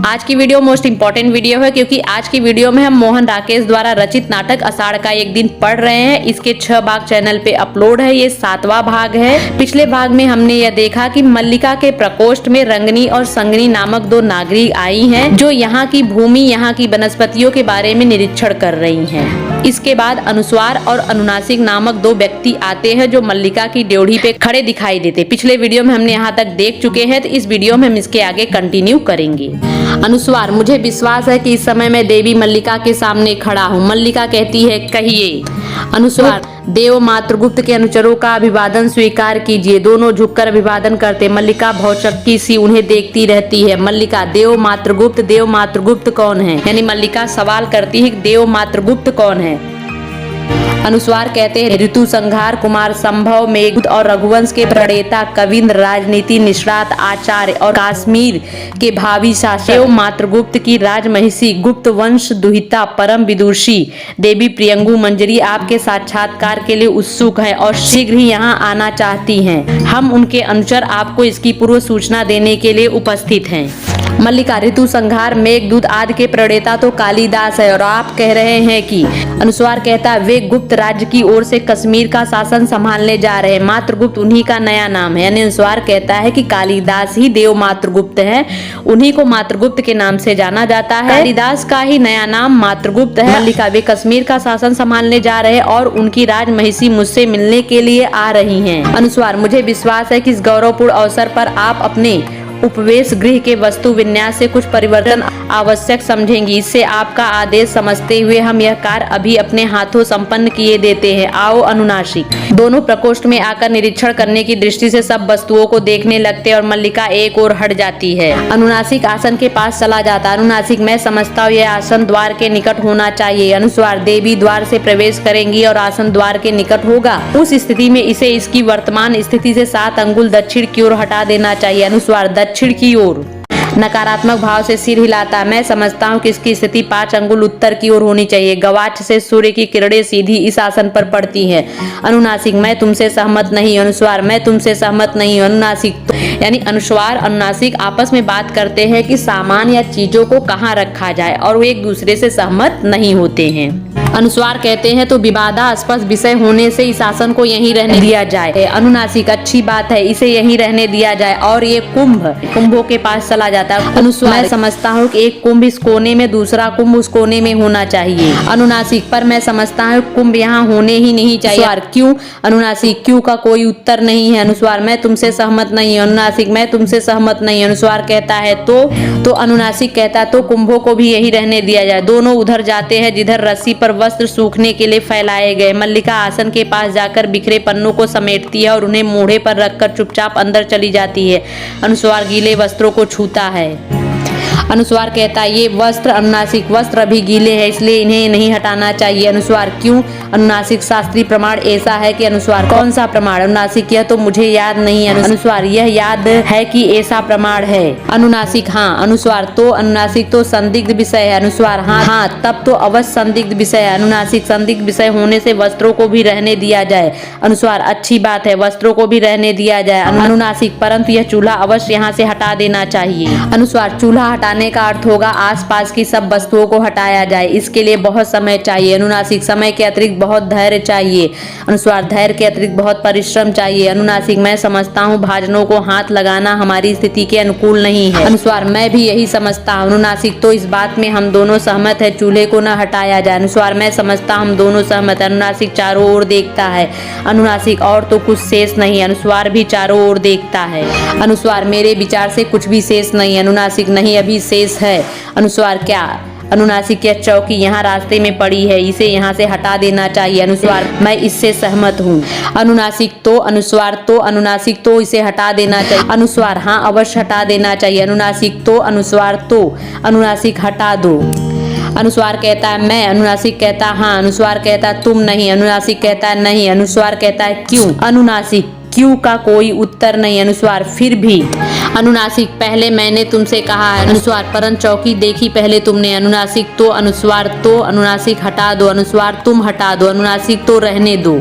आज की video most important video है क्योंकि आज की वीडियो में हम मोहन राकेश द्वारा रचित नाटक आषाढ़ का एक दिन पढ़ रहे हैं। इसके 6 भाग चैनल पे अपलोड है, ये 7वां भाग है। पिछले भाग में हमने यह देखा कि मल्लिका के प्रकोष्ठ में रंगनी और संगनी नामक 2 नागरिक आई हैं जो यहाँ की भूमि, यहाँ की वनस्पतियों के बारे में निरीक्षण कर रही हैं। इसके बाद अनुस्वार और अनुनासिक नामक 2 व्यक्ति आते हैं जो मल्लिका की ड्योढ़ी पे खड़े दिखाई देते। पिछले वीडियो में हमने यहाँ तक देख चुके हैं, तो इस वीडियो में हम इसके आगे कंटिन्यू करेंगे। अनुस्वार: मुझे विश्वास है कि इस समय मैं देवी मल्लिका के सामने खड़ा हूँ। मल्लिका कहती है, कहिए। अनुस्वार: देव मातृगुप्त के अनुचरों का अभिवादन स्वीकार कीजिए। दोनों झुककर अभिवादन करते। मल्लिका भौचक्की सी उन्हें देखती रहती है। मल्लिका: देव मातृगुप्त कौन है? यानी मल्लिका सवाल करती है, देव मातृगुप्त कौन है? अनुस्वार कहते हैं, ऋतु संहार, कुमार संभव, मेघदूत और रघुवंश के प्रणेता, कविंद्र, राजनीति निष्णात, आचार्य और कश्मीर के भावी शासक, देव मातृगुप्त की राजमहिषी, गुप्त वंश दुहिता, परम विदुषी देवी प्रियंगु मंजरी आपके साक्षात्कार के लिए उत्सुक है और शीघ्र ही यहाँ आना चाहती हैं। हम उनके अनुचर आपको इसकी पूर्व सूचना देने के लिए उपस्थित हैं। मल्लिका: ऋतु संहार, मेघदूत आदि के प्रणेता तो कालिदास है और आप कह रहे हैं कि? अनुस्वार कहता है, वे गुप्त राज्य की ओर से कश्मीर का शासन संभालने जा रहे हैं। मातृगुप्त उन्हीं का नया नाम है। यानी अनुस्वार कहता है कि कालिदास ही देव मातृगुप्त है, उन्हीं को मातृगुप्त के नाम से जाना जाता है। कालिदास का ही नया नाम मातृगुप्त है। मल्लिका: वे कश्मीर का शासन संभालने जा रहे हैं और उनकी राजमहिषी मुझसे मिलने के लिए आ रही हैं। अनुस्वार: मुझे विश्वास है कि इस गौरवपूर्ण अवसर पर आप अपने उपवेश गृह के वस्तु विन्यास से कुछ परिवर्तन आवश्यक समझेंगी। इससे आपका आदेश समझते हुए हम यह कार्य अभी अपने हाथों संपन्न किए देते हैं। आओ। अनुनासिक दोनों प्रकोष्ठ में आकर निरीक्षण करने की दृष्टि से सब वस्तुओं को देखने लगते और मल्लिका एक ओर हट जाती है। अनुनासिक आसन के पास चला जाता। अनुनासिक: मैं समझता हूँ यह आसन द्वार के निकट होना चाहिए। अनुस्वार: देवी द्वार से प्रवेश करेंगी और आसन द्वार के निकट होगा। उस स्थिति में इसे इसकी वर्तमान स्थिति से 7 अंगुल दक्षिण की ओर हटा देना चाहिए। अनुस्वार: दक्षिण की ओर। नकारात्मक भाव से सिर हिलाता। मैं समझता हूँ कि इसकी स्थिति 5 अंगुल उत्तर की ओर होनी चाहिए। गवाक्ष से सूर्य की किरणें सीधी इस आसन पर पड़ती हैं। अनुनासिक: मैं तुमसे सहमत नहीं। अनुस्वार: मैं तुमसे सहमत नहीं। अनुनासिक यानी अनुस्वार अनुनासिक आपस में बात करते हैं कि सामान या चीजों को कहाँ रखा जाए और वो एक दूसरे से सहमत नहीं होते हैं। अनुस्वार कहते हैं, तो विवादास्पद विषय होने से इस आसन को यहीं रहने दिया जाए। अनुनासिक: अच्छी बात है, इसे यहीं रहने दिया जाए। और ये कुंभों के पास चला जाता है। अनुस्वार: मैं समझता हूँ कि एक कुंभ इस कोने में, दूसरा कुंभ उस कोने में होना चाहिए। अनुनासिक: पर मैं समझता हूँ कुंभ यहाँ होने ही नहीं चाहिए। क्यों? अनुनासिक: क्यों का कोई उत्तर नहीं है। अनुस्वार: मैं तुमसे सहमत नहीं। अनुनासिक: मैं तुमसे सहमत नहीं। अनुस्वार कहता है, तो अनुनासिक कहता है, तो कुंभों को भी यही रहने दिया जाए। दोनों उधर जाते हैं जिधर रस्सी पर वस्त्र सूखने के लिए फैलाए गए। मल्लिका आसन के पास जाकर बिखरे पन्नों को समेटती है और उन्हें मोढ़े पर रखकर चुपचाप अंदर चली जाती है। अनुस्वार गीले वस्त्रों को छूता है। अनुस्वार कहता है, ये वस्त्र, अनुनासिक वस्त्र अभी गीले हैं इसलिए इन्हें नहीं हटाना चाहिए। अनुस्वार: क्यों? अनुनासिक: शास्त्रीय प्रमाण ऐसा है कि। अनुस्वार: कौन सा प्रमाण? अनुनासिक: यह तो मुझे याद नहीं है। अनुस्वार: यह याद है कि ऐसा प्रमाण है। अनुनासिक: हाँ। अनुस्वार: तो अनुनासिक तो संदिग्ध विषय है। अनुस्वार: हाँ, तब तो अवश्य संदिग्ध विषय है। अनुनासिक: संदिग्ध विषय होने से वस्त्रों को भी रहने दिया जाए। अनुस्वार: अच्छी बात है, वस्त्रों को भी रहने दिया जाए। अनुनासिक: परंतु यह चूल्हा अवश्य यहाँ से हटा देना चाहिए। अनुस्वार: चूल्हा हटाने का अर्थ होगा आसपास की सब वस्तुओं को हटाया जाए। इसके लिए बहुत समय चाहिए। अनुनासिक: समय के अतिरिक्त बहुत धैर्य चाहिए। अनुस्वार: धैर्य के अतिरिक्त बहुत परिश्रम चाहिए। अनुनासिक: मैं समझता हूँ भाजनों को हाथ लगाना हमारी स्थिति के अनुकूल नहीं है। अनुस्वार: मैं भी यही समझता हूँ। अनुनासिक: तो इस बात में हम दोनों सहमत है, चूल्हे को न हटाया जाए। अनुस्वार: मैं समझता हम दोनों सहमत है। अनुनासिक चारों ओर देखता है। अनुनासिक: और तो कुछ शेष नहीं। अनुस्वार भी चारों ओर देखता है। अनुस्वार: मेरे विचार से कुछ भी शेष नहीं। अनुनासिक: नहीं, अभी शेष है। अनुस्वार: क्या? अनुनासिक: यह चौकी यहाँ रास्ते में पड़ी है, इसे यहाँ से हटा देना चाहिए। अनुस्वार: मैं इससे सहमत हूँ। अनुनासिक: तो? अनुस्वार: तो? अनुनासिक: तो इसे हटा देना चाहिए। अनुस्वार: हाँ, अवश्य हटा देना चाहिए। अनुनासिक: तो? अनुस्वार: तो? अनुनासिक: हटा दो। अनुस्वार कहता है, मैं। अनुनासिक कहता है, हाँ। अनुस्वार कहता है, तुम नहीं। अनुनासिक कहता है, नहीं। अनुस्वार कहता है, क्यों? अनुनासिक: क्यों का कोई उत्तर नहीं। अनुस्वार: फिर भी। अनुनासिक: पहले मैंने तुमसे कहा है। अनुस्वार: परंतु चौकी देखी पहले तुमने। अनुनासिक: तो? अनुस्वार: तो? अनुनासिक: हटा दो। अनुस्वार: तुम हटा दो। अनुनासिक: तो रहने दो।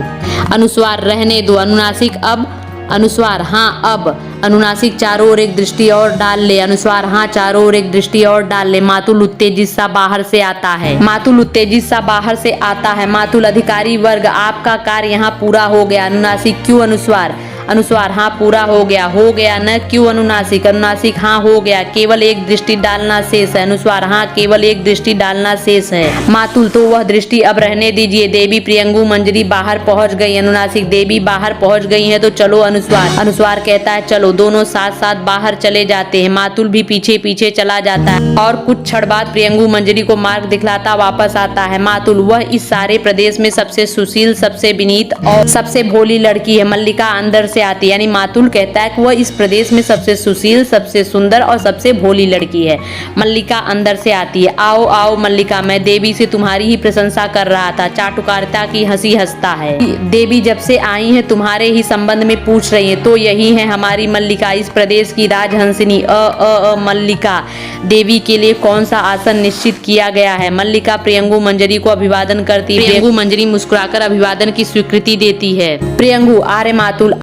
अनुस्वार: रहने दो। अनुनासिक: अब अनुस्वार हाँ अब। अनुनासिक चारों ओर एक दृष्टि और डाल ले। अनुस्वार हाँ चारों ओर एक दृष्टि और डाल ले। मातुल उत्तेजित सा बाहर से आता है। मातुल उत्तेजित सा बाहर से आता है। मातुल अधिकारी वर्ग आपका कार्य यहाँ पूरा हो गया। अनुनासिक क्यों? अनुस्वार अनुस्वार हाँ पूरा हो गया न क्यों? अनुनासिक अनुनासिक हाँ हो गया, केवल एक दृष्टि डालना शेष है। अनुस्वार हाँ केवल एक दृष्टि डालना शेष है। मातुल तो वह दृष्टि अब रहने दीजिए। देवी प्रियंगु मंजरी बाहर पहुंच गई। अनुनासिक देवी बाहर पहुंच गई है तो चलो। अनुस्वार अनुस्वार कहता है चलो। दोनों साथ साथ बाहर चले जाते हैं। मातुल भी पीछे पीछे चला जाता है और कुछ क्षण बाद प्रियंगु मंजरी को मार्ग दिखलाता वापस आता है। मातुल वह इस सारे प्रदेश में सबसे सुशील, सबसे विनीत और सबसे भोली लड़की है। मल्लिका अंदर से आती है, यानी मातुल कहता है कि वह इस प्रदेश में सबसे सुशील, सबसे सुंदर और सबसे भोली लड़की है। मल्लिका अंदर से आती है। आओ आओ मल्लिका, मैं देवी से तुम्हारी ही प्रशंसा कर रहा था। चाटुकारिता की हंसी हंसता है। देवी जब से आई हैं तुम्हारे ही संबंध में पूछ रही हैं। तो यही है हमारी मल्लिका, इस प्रदेश की राजहंसिनी। मल्लिका, देवी के लिए कौन सा आसन निश्चित किया गया है? मल्लिका प्रियंगु मंजरी को अभिवादन करती है। प्रियंगु मंजरी मुस्कुराकर अभिवादन की स्वीकृति देती है। प्रियंगु आर्य मातुल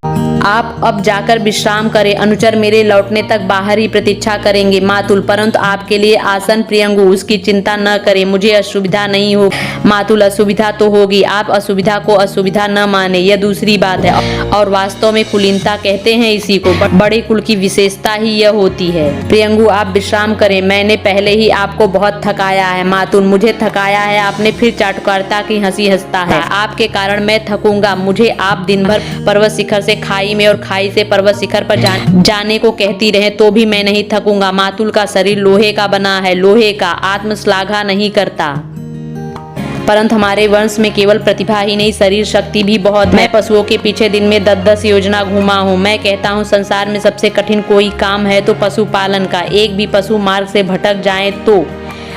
आप अब जाकर विश्राम करें। अनुचर मेरे लौटने तक बाहर ही प्रतीक्षा करेंगे। मातुल परंतु आपके लिए आसन। प्रियंगु उसकी चिंता न करें, मुझे असुविधा नहीं हो। मातुल असुविधा तो होगी, आप असुविधा को असुविधा न माने, यह दूसरी बात है। और वास्तव में कुलीनता कहते हैं इसी को। बड़े कुल की विशेषता ही यह होती है। प्रियंगु आप विश्राम करें, मैंने पहले ही आपको बहुत थकाया है। मातुल मुझे थकाया है आपने? फिर चाटुकारिता की हंसी हंसता है। आपके कारण मैं थकूंगा। मुझे आप दिन भर पर्वत शिखर से खाई में और खाई से पर्वत शिखर पर जाने को कहती रहे तो भी मैं नहीं थकूंगा। मातुल का शरीर लोहे का बना है, लोहे का। आत्मश्लाघा नहीं करता, परंतु हमारे वंश में केवल प्रतिभा ही नहीं, शरीर शक्ति भी बहुत। मैं पशुओं के पीछे दिन में 10-10 योजना घूमा हूँ। मैं कहता हूँ संसार में सबसे कठिन कोई काम है तो पशुपालन का। एक भी पशु मार्ग से भटक जाए तो।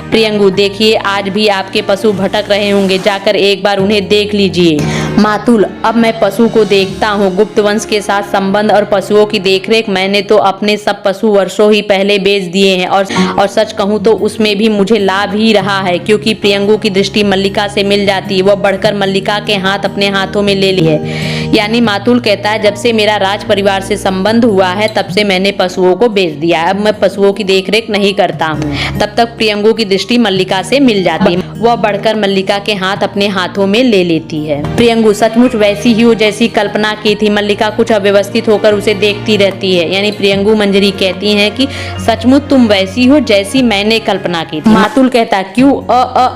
प्रियंगु देखिए आज भी आपके पशु भटक रहे होंगे, जाकर एक बार उन्हें देख लीजिए। मातुल अब मैं पशु को देखता हूँ। गुप्त वंश के साथ संबंध और पशुओं की देखरेख मैंने तो अपने सब पशु वर्षों ही पहले बेच दिए हैं और सच कहूँ तो उसमें भी मुझे लाभ ही रहा है, क्योंकि प्रियंगु की दृष्टि मल्लिका से मिल जाती है। वह बढ़कर मल्लिका के हाथ अपने हाथों में ले ली है। यानी मातुल कहता है जब से मेरा राज परिवार से संबंध हुआ है तब से मैंने पशुओं को बेच दिया है। अब मैं पशुओं की देखरेख नहीं करता हूँ। तब तक प्रियंगु की दृष्टि मल्लिका से मिल जाती है। वह बढ़कर मल्लिका के हाथ अपने हाथों में ले लेती है। प्रियंगु सचमुच वैसी ही हो जैसी कल्पना की थी। मल्लिका कुछ अव्यवस्थित होकर उसे देखती रहती है। यानी प्रियंगु मंजरी कहती है कि सचमुच तुम वैसी हो जैसी मैंने कल्पना की थी। मातुल कहता क्यों?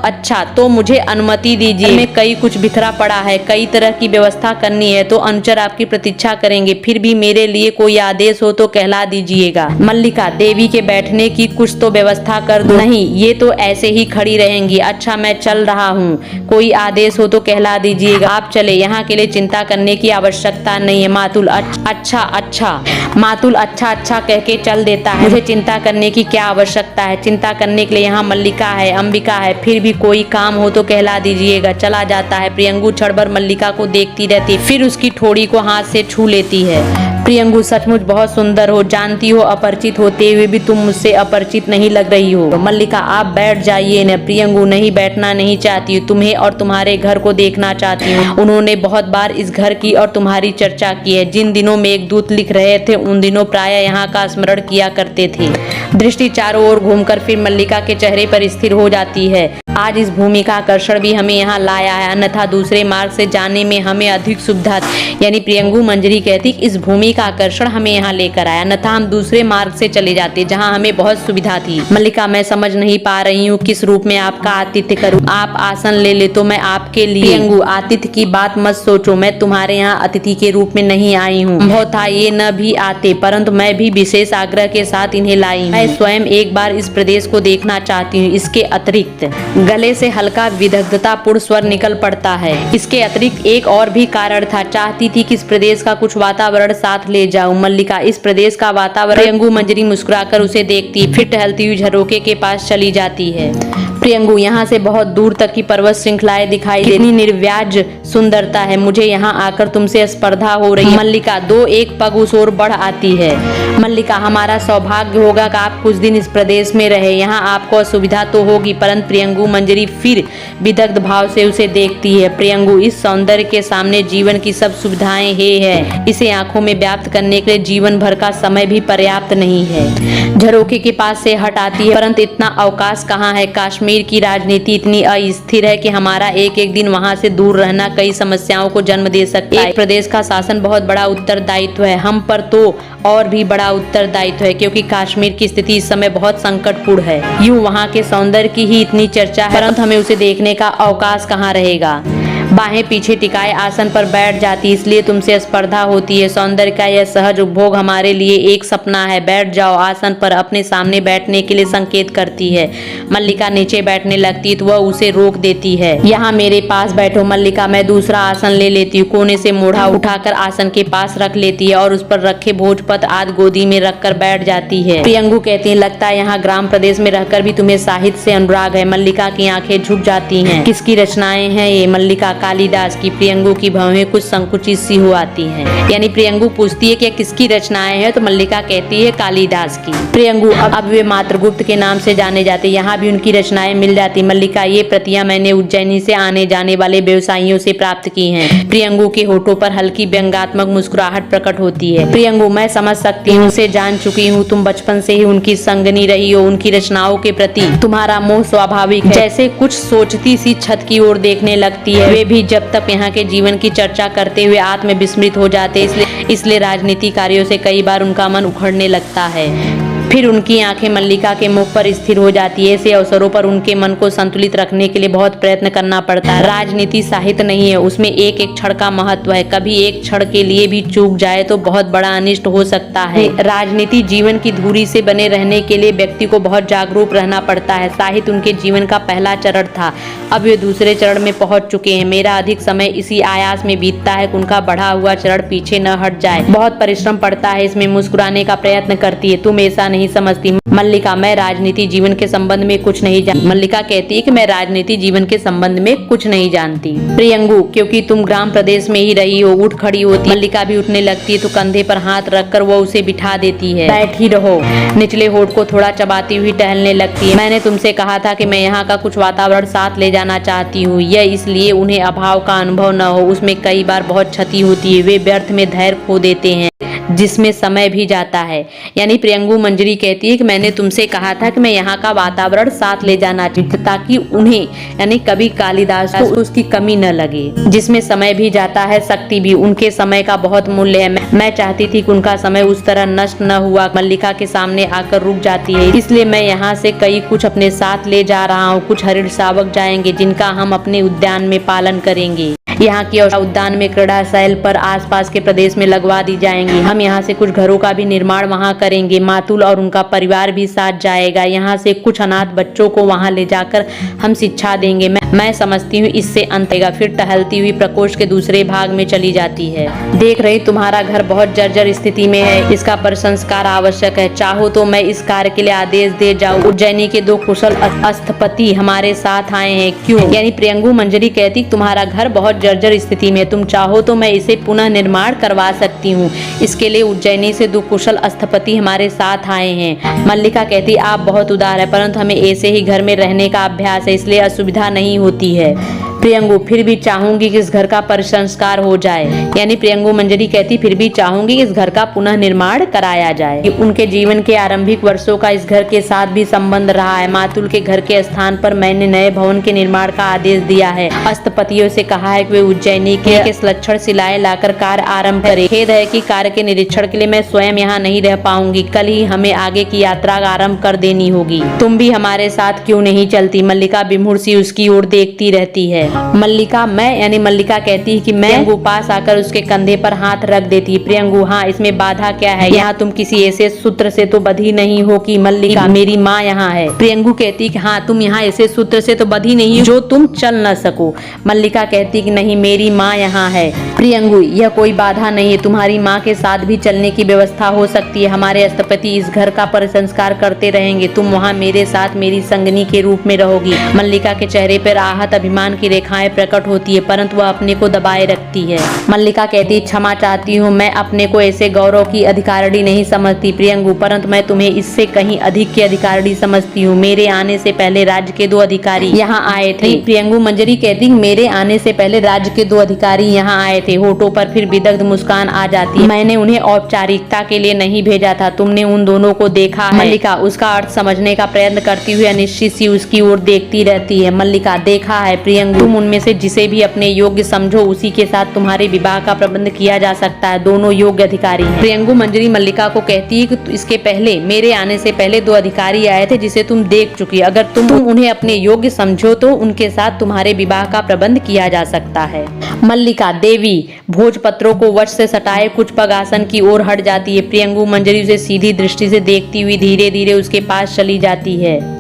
अच्छा तो मुझे अनुमति दीजिए। मैं कई कुछ बिखरा पड़ा है, कई तरह की व्यवस्था करनी है, तो अनुचर आपकी प्रतीक्षा करेंगे। फिर भी मेरे लिए कोई आदेश हो तो कहला दीजिएगा। मल्लिका देवी के बैठने की कुछ तो व्यवस्था कर दो। नहीं, ये तो ऐसे ही खड़ी रहेंगी। अच्छा मैं चल रहा हूँ, कोई आदेश हो तो कहला दीजिएगा। आप चले, यहाँ के लिए चिंता करने की आवश्यकता नहीं है। मातुल अच्छा। मातुल अच्छा कह के चल देता है। मुझे चिंता करने की क्या आवश्यकता है? चिंता करने के लिए यहाँ मल्लिका है, अंबिका है। फिर भी कोई काम हो तो कहला दीजिएगा। चला जाता है। प्रियंगु क्षण भर मल्लिका को देखती रहती, फिर उसकी ठोड़ी को हाथ से छू लेती है। प्रियंगु सचमुच बहुत सुंदर हो, जानती हो अपरिचित होते हुए भी तुम मुझसे अपरिचित नहीं लग रही हो। मल्लिका आप बैठ जाइए न। प्रियंगु नहीं, बैठना नहीं चाहती, तुम्हें और तुम्हारे घर को देखना चाहती हूँ। उन्होंने बहुत बार इस घर की और तुम्हारी चर्चा की है। जिन दिनों में एक दूत लिख रहे थे उन दिनों प्रायः यहाँ का स्मरण किया करते थे। दृष्टि चारों ओर घूमकर फिर मल्लिका के चेहरे पर स्थिर हो जाती है। आज इस भूमि का आकर्षण भी हमें यहाँ लाया है, अन्यथा दूसरे मार्ग से जाने में हमें अधिक सुविधा। यानी प्रियंगु मंजरी कहती इस भूमि का आकर्षण हमें यहाँ लेकर आया, अन्यथा हम दूसरे मार्ग से चले जाते जहाँ हमें बहुत सुविधा थी। मल्लिका मैं समझ नहीं पा रही हूँ किस रूप में आपका आतिथ्य करूँ। आप आसन ले ले तो मैं आपके लिए। प्रियंगु आतिथ्य की बात मत सोचो, मैं तुम्हारे यहाँ अतिथि के रूप में नहीं आई हूँ। बहुत था ये न भी आते, परंतु मैं भी विशेष आग्रह के साथ इन्हें लाई। मैं स्वयं एक बार इस प्रदेश को देखना चाहती हूँ। इसके अतिरिक्त गले से हल्का विदग्धतापूर्ण स्वर निकल पड़ता है। इसके अतिरिक्त एक और भी कारण था, चाहती थी कि इस प्रदेश का कुछ वातावरण साथ ले जाऊं। मल्लिका इस प्रदेश का वातावरण। प्रियंगु मंजरी मुस्कुराकर उसे देखती, फिर टहलती हुई झरोके के पास चली जाती है। प्रियंगु यहाँ से बहुत दूर तक की पर्वत श्रृंखलाएं दिखाई देती, कितनी निर्व्याज सुंदरता है। मुझे यहाँ आकर तुमसे स्पर्धा हो रही है। मल्लिका दो एक पग उस ओर बढ़ आती है। मल्लिका, हमारा सौभाग्य होगा कि आप कुछ दिन इस प्रदेश में रहे, यहाँ आपको असुविधा तो होगी, परंतु प्रियंगु मंजरी फिर विदग्ध भाव से उसे देखती है। प्रियंगु, इस सौंदर्य के सामने जीवन की सब सुविधाएं है, इसे आंखों में व्याप्त करने के लिए जीवन भर का समय भी पर्याप्त नहीं है। झरोखे के पास से हट आती है, परंतु इतना अवकाश कहाँ है। कश्मीर की राजनीति इतनी अस्थिर है कि हमारा एक एक दिन वहाँ से दूर रहना कई समस्याओं को जन्म दे सकता है। एक प्रदेश का शासन बहुत बड़ा उत्तरदायित्व है, हम पर तो और भी बड़ा उत्तरदायित्व है, क्योंकि कश्मीर की स्थिति इस समय बहुत संकटपूर्ण है। यूँ वहाँ के सौंदर्य की ही इतनी चर्चा है, परंतु हमें उसे देखने का अवकाश कहाँ रहेगा। बाहें पीछे टिकाए आसन पर बैठ जाती, इसलिए तुमसे स्पर्धा होती है। सौंदर्य का यह सहज उपभोग हमारे लिए एक सपना है। बैठ जाओ आसन पर, अपने सामने बैठने के लिए संकेत करती है। मल्लिका नीचे बैठने लगती तो वह उसे रोक देती है। यहाँ मेरे पास बैठो मल्लिका, मैं दूसरा आसन ले लेती हूँ। कोने से मोढ़ा उठाकर आसन के पास रख लेती है और उस पर रखे भोजपत्र आदि गोदी में रखकर बैठ जाती है। प्रियंगु कहती है, लगता है यहाँ ग्राम प्रदेश में रहकर भी तुम्हें साहित्य से अनुराग है। मल्लिका की आंखें झुक जाती हैं। किसकी रचनाएं हैं ये? मल्लिका, कालिदास की। प्रियंगु की भवें कुछ संकुचित सी हो आती हैं। यानी प्रियंगु पूछती है कि किसकी रचनाएं हैं, तो मल्लिका कहती है कालिदास की। प्रियंगु, अब वे मातृगुप्त के नाम से जाने जाते, यहाँ भी उनकी रचनाएं मिल जाती। मल्लिका, ये प्रतियां मैंने उज्जैनी से आने जाने वाले व्यवसायियों से प्राप्त की हैं। प्रियंगु के होठों पर हल्की व्यंग्यात्मक मुस्कुराहट प्रकट होती है। प्रियंगु, मैं समझ सकती हूँ, उसे जान चुकी हूँ, तुम बचपन से ही उनकी संगनी रही हो। उनकी रचनाओं के प्रति तुम्हारा मोह स्वाभाविक है। जैसे कुछ सोचती सी छत की ओर देखने लगती है। वे भी जब तक यहाँ के जीवन की चर्चा करते हुए आत्म विस्मृत हो जाते, इसलिए राजनीति कार्यों से कई बार उनका मन उखड़ने लगता है। फिर उनकी आंखें मल्लिका के मुख पर स्थिर हो जाती है। ऐसे अवसरों पर उनके मन को संतुलित रखने के लिए बहुत प्रयत्न करना पड़ता है। राजनीति साहित्य नहीं है, उसमें एक एक क्षण का महत्व है। कभी एक क्षण के लिए भी चूक जाए तो बहुत बड़ा अनिष्ट हो सकता है। राजनीति जीवन की धुरी से बने रहने के लिए व्यक्ति को बहुत जागरूक रहना पड़ता है। साहित्य उनके जीवन का पहला चरण था, अब वे दूसरे चरण में पहुंच चुके हैं। मेरा अधिक समय इसी आयास में बीतता है कि उनका बढ़ा हुआ चरण पीछे न हट जाए। बहुत परिश्रम पड़ता है, इसमें मुस्कुराने का प्रयत्न करती है। तुम ऐसा नहीं समझती मल्लिका, मैं राजनीति जीवन के संबंध में कुछ नहीं जानती। मल्लिका कहती है कि मैं राजनीति जीवन के संबंध में कुछ नहीं जानती। प्रियंगु, क्योंकि तुम ग्राम प्रदेश में ही रही हो। उठ खड़ी होती, मल्लिका भी उठने लगती है तो कंधे पर हाथ रखकर वो उसे बिठा देती है। बैठ ही रहो। निचले होठ को थोड़ा चबाती हुई टहलने लगती है। मैंने तुमसे कहा था कि मैं यहाँ का कुछ वातावरण साथ ले जाना चाहती हूँ, यह इसलिए उन्हें अभाव का अनुभव न हो। उसमें कई बार बहुत क्षति होती है, वे व्यर्थ में धैर्य खो देते हैं, जिसमें समय भी जाता है। यानी प्रियंगु मंजरी कहती है कि मैंने तुमसे कहा था कि मैं यहाँ का वातावरण साथ ले जाना चाहती, ताकि उन्हें यानी कभी कालिदास को उसकी कमी न लगे। जिसमें समय भी जाता है, शक्ति भी। उनके समय का बहुत मूल्य है। मैं चाहती थी कि उनका समय उस तरह नष्ट न हुआ। मल्लिका के सामने आकर रुक जाती है। इसलिए मैं यहाँ से कई कुछ अपने साथ ले जा रहा हूँ। कुछ हरिण शावक जाएंगे जिनका हम अपने उद्यान में पालन करेंगे। यहाँ की उद्यान में क्रीड़ा शैल पर आसपास के प्रदेश में लगवा दी जाएंगी। हम यहाँ से कुछ घरों का भी निर्माण वहाँ करेंगे। मातुल और उनका परिवार भी साथ जाएगा। यहाँ से कुछ अनाथ बच्चों को वहाँ ले जाकर हम शिक्षा देंगे। मैं समझती हूँ इससे अंत आएगा। फिर टहलती हुई प्रकोष्ठ के दूसरे भाग में चली जाती है। देख रही तुम्हारा घर बहुत जर्जर स्थिति में है, इसका प्रसंस्कार आवश्यक है। चाहो तो मैं इस कार्य के लिए आदेश दे जाऊँ। उज्जैनी के 2 कुशल स्थपति हमारे साथ आए हैं। क्यों? यानी प्रियंगु मंजरी कहती तुम्हारा घर बहुत जर्जर स्थिति में, तुम चाहो तो मैं इसे पुनः निर्माण करवा सकती हूँ। इसके लिए उज्जैनी से 2 कुशल स्थपति हमारे साथ आए हैं। मल्लिका कहती आप बहुत उदार है, परंतु हमें ऐसे ही घर में रहने का अभ्यास है, इसलिए असुविधा नहीं होती है। प्रियंगु, फिर भी चाहूंगी कि इस घर का परिसंस्कार हो जाए। यानी प्रियंगु मंजरी कहती फिर भी चाहूंगी कि इस घर का पुनः निर्माण कराया जाए। उनके जीवन के आरंभिक वर्षों का इस घर के साथ भी संबंध रहा है। मातुल के घर के स्थान पर मैंने नए भवन के निर्माण का आदेश दिया है। स्थपतियों से कहा है कि वे उज्जैनी के लक्षण शिलाएं लाकर कार्य आरंभ करें। खेद है कि कार्य के निरीक्षण के लिए मैं स्वयं यहाँ नहीं रह पाऊंगी। कल ही हमें आगे की यात्रा आरंभ कर देनी होगी। तुम भी हमारे साथ क्यों नहीं चलती? मल्लिका विमुड़ सी उसकी ओर देखती रहती है। मल्लिका, मैं यानी मल्लिका कहती है कि मैं प्रियंगु पास आकर उसके कंधे पर हाथ रख देती है। प्रियंगु, हाँ इसमें बाधा क्या है? यहाँ तुम किसी ऐसे सूत्र से तो बधी नहीं हो कि मल्लिका मेरी माँ यहाँ है। प्रियंगु कहती कि हाँ तुम यहाँ ऐसे सूत्र से तो बधी नहीं हो जो तुम चल न सको। मल्लिका कहती कि नहीं मेरी माँ यहाँ है। प्रियंगु, यह कोई बाधा नहीं है, तुम्हारी माँ के साथ भी चलने की व्यवस्था हो सकती है। हमारे स्थपति इस घर का परिसंस्कार करते रहेंगे, तुम वहाँ मेरे साथ मेरी संगनी के रूप में रहोगी। मल्लिका के चेहरे पर आहत अभिमान की रेखा रेखाएं प्रकट होती है, परंतु वह अपने को दबाए रखती है। मल्लिका कहती, क्षमा चाहती हूँ, मैं अपने को ऐसे गौरव की अधिकारिणी नहीं समझती प्रियंगु, परंतु मैं तुम्हें इससे कहीं अधिक की अधिकारिणी समझती हूँ। मेरे आने से पहले राज्य के 2 अधिकारी यहाँ आए थे। प्रियंगु मंजरी कहती, मेरे आने से पहले राज्य के 2 अधिकारी यहाँ आए थे। होठों पर फिर विदग्ध मुस्कान आ जाती है। मैंने उन्हें औपचारिकता के लिए नहीं भेजा था, तुमने उन दोनों को देखा है। मल्लिका उसका अर्थ समझने का प्रयत्न करती हुई अनिश्चित सी उसकी ओर देखती रहती है। मल्लिका, देखा है प्रियंगु, तुम उनमें से जिसे भी अपने योग्य समझो उसी के साथ तुम्हारे विवाह का प्रबंध किया जा सकता है। दोनों योग्य अधिकारी हैं। प्रियंगु मंजरी मल्लिका को कहती है कि इसके पहले, मेरे आने से पहले 2 अधिकारी आए थे जिसे तुम देख चुकी। अगर तुम उन्हें अपने योग्य समझो तो उनके साथ तुम्हारे विवाह का प्रबंध किया जा सकता है। मल्लिका, देवी भोजपत्रों को वश से सटाए कुछ पगासन की ओर हट जाती है। प्रियंगु मंजरी उसे सीधी दृष्टि से देखती हुई धीरे धीरे उसके पास चली जाती है।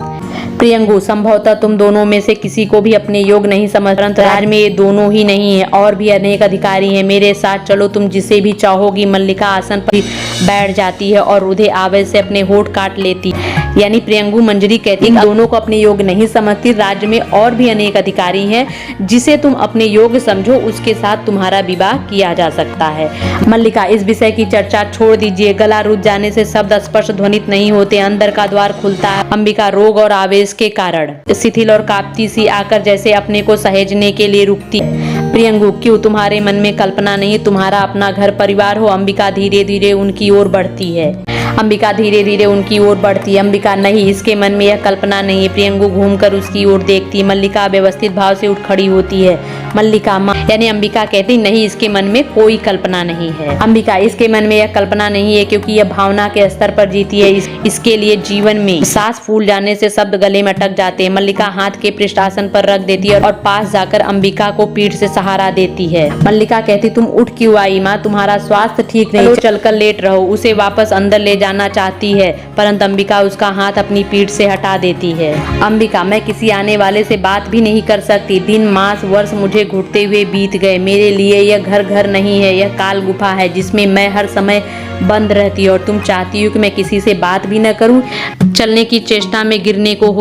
प्रियंगु, संभवतः तुम दोनों में से किसी को भी अपने योग्य नहीं समझ, परंतु राज्य में ये दोनों ही नहीं है, और भी अनेक अधिकारी हैं। मेरे साथ चलो, तुम जिसे भी चाहोगी। मल्लिका आसन पर बैठ जाती है और उधे आवेश से अपने होठ काट लेती। यानी प्रियंगु मंजरी कहती है, दोनों को अपने योग्य नहीं समझती, राज्य में और भी अनेक अधिकारी हैं, जिसे तुम अपने योग्य समझो उसके साथ तुम्हारा विवाह किया जा सकता है। मल्लिका, इस विषय की चर्चा छोड़ दीजिए। गला रुझ जाने से शब्द स्पष्ट ध्वनित नहीं होते, अंदर का द्वार खुलता है। अंबिका रोग और आवेश के कारण शिथिल और कांपती सी आकर जैसे अपने को सहेजने के लिए रुकती। प्रियंगु, क्यों तुम्हारे मन में कल्पना नहीं, तुम्हारा अपना घर परिवार हो? अंबिका धीरे धीरे उनकी ओर बढ़ती है। अंबिका, नहीं, इसके मन में यह कल्पना नहीं है। प्रियंगु घूमकर उसकी ओर देखती। मल्लिका व्यवस्थित भाव से उठ खड़ी होती है। मल्लिका, यानी अंबिका कहती, नहीं, इसके मन में कोई कल्पना नहीं है। अंबिका, इसके मन में यह कल्पना नहीं है क्योंकि यह भावना के स्तर पर जीती है। इसके लिए जीवन में सांस फूल जाने से शब्द गले में अटक जाते हैं। मल्लिका हाथ के पृष्ठ आसन पर रख देती है और पास जाकर अंबिका को पीठ से सहारा देती है। मल्लिका कहती, तुम उठ क्यों आई माँ? तुम्हारा स्वास्थ्य ठीक नहीं, चलकर लेट रहो। उसे वापस अंदर ले जाना चाहती है, परंतु अंबिका उसका हाथ अपनी पीठ से हटा देती है। अंबिका, मैं किसी आने वाले से बात भी नहीं कर सकती। दिन, मास, वर्ष मुझे घुटते हुए बीत गए। मेरे लिए यह घर नहीं है, यह काल गुफा है जिसमें मैं हर समय बंद रहती हूँ। और तुम चाहती हो कि मैं किसी से बात भी न करूं? चलने की चेष्टा में गिरने को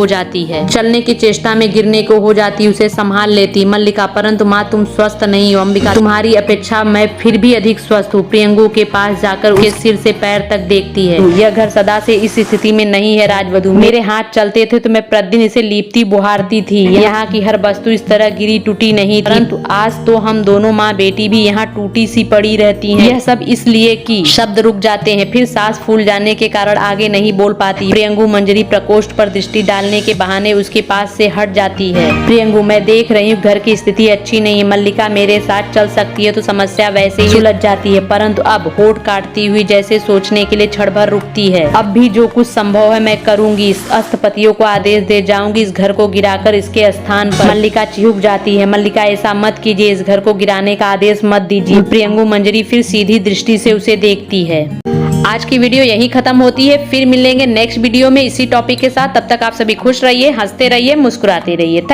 हो जाती, उसे संभाल लेती। मल्लिका, परंतु माँ तुम स्वस्थ नहीं हो। अंबिका, तुम्हारी अपेक्षा मैं फिर भी अधिक स्वस्थ हूँ। प्रियंगु के पास जाकर उसके सिर से पैर तक देखती है। यह घर सदा से इस स्थिति में नहीं है राजवधु। मेरे हाथ चलते थे तो मैं प्रतिदिन इसे लीपती बुहारती थी। यहाँ की हर वस्तु इस तरह गिरी टूटी नहीं थी, परंतु आज तो हम दोनों माँ बेटी भी यहाँ टूटी सी पड़ी रहती हैं। यह सब इसलिए कि शब्द रुक जाते हैं, फिर सांस फूल जाने के कारण आगे नहीं बोल पाती। प्रियंगु मंजरी प्रकोष्ठ पर दृष्टि डालने के बहाने उसके पास से हट जाती है। प्रियंगु, मैं देख रही हूँ घर की स्थिति अच्छी नहीं है। मल्लिका मेरे साथ चल सकती है तो समस्या वैसे ही सुलझ जाती है, परंतु अब होठ काटती हुई जैसे सोचने के लिए क्षण भर रुकती है। अब भी जो कुछ संभव है मैं करूंगी। इस अस्थपतियों को आदेश दे जाऊंगी इस घर को गिराकर इसके स्थान पर। मल्लिका चिहुक जाती है। मल्लिका, ऐसा मत कीजिए, इस घर को गिराने का आदेश मत दीजिए। प्रियंगु मंजरी फिर सीधी दृष्टि से उसे देखती है। आज की वीडियो यहीं खत्म होती है, फिर मिलेंगे नेक्स्ट वीडियो में इसी टॉपिक के साथ। तब तक आप सभी खुश रहिए, हंसते रहिए, मुस्कुराते रहिए। थैंक